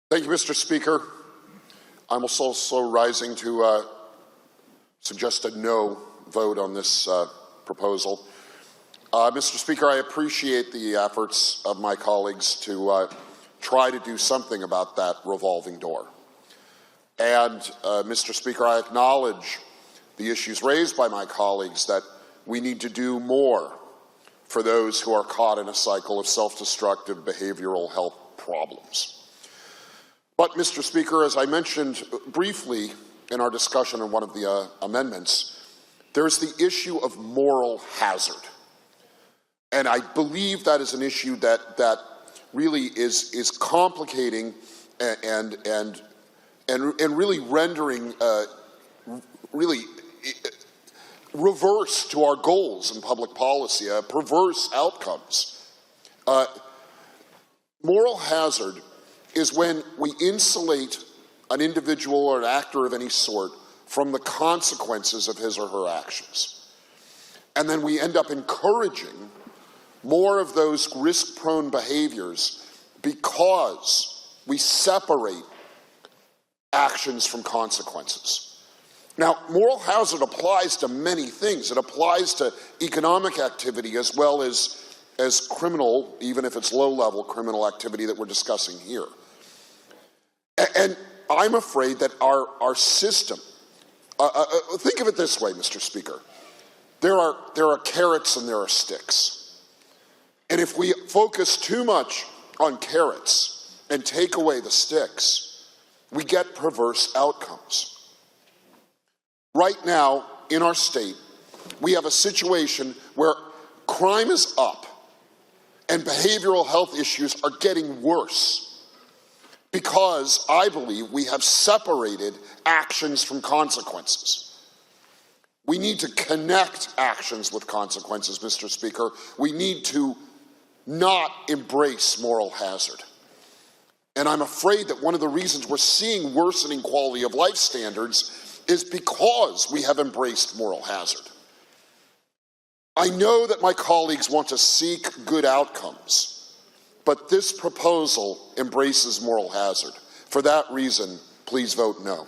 Thank you, Mr. Speaker. I'm also rising to suggest a no vote on this proposal. Mr. Speaker, I appreciate the efforts of my colleagues to try to do something about that revolving door. And, Mr. Speaker, I acknowledge the issues raised by my colleagues that we need to do more for those who are caught in a cycle of self-destructive behavioral health problems. But, Mr. Speaker, as I mentioned briefly in our discussion on one of the amendments, there's the issue of moral hazard. And I believe that is an issue that really is complicating and really rendering really reverse to our goals in public policy, perverse outcomes. Moral hazard is when we insulate an individual or an actor of any sort from the consequences of his or her actions. And then we end up encouraging more of those risk-prone behaviors because we separate actions from consequences. Now, moral hazard applies to many things. It applies to economic activity as well as criminal, even if it's low-level criminal activity that we're discussing here. And I'm afraid that our system, think of it this way, Mr. Speaker. There are carrots and there are sticks. And if we focus too much on carrots and take away the sticks, we get perverse outcomes. Right now, in our state, we have a situation where crime is up and behavioral health issues are getting worse because I believe we have separated actions from consequences. We need to connect actions with consequences, Mr. Speaker. We need to not embrace moral hazard. And I'm afraid that one of the reasons we're seeing worsening quality of life standards is because we have embraced moral hazard. I know that my colleagues want to seek good outcomes, but this proposal embraces moral hazard. For that reason, please vote no.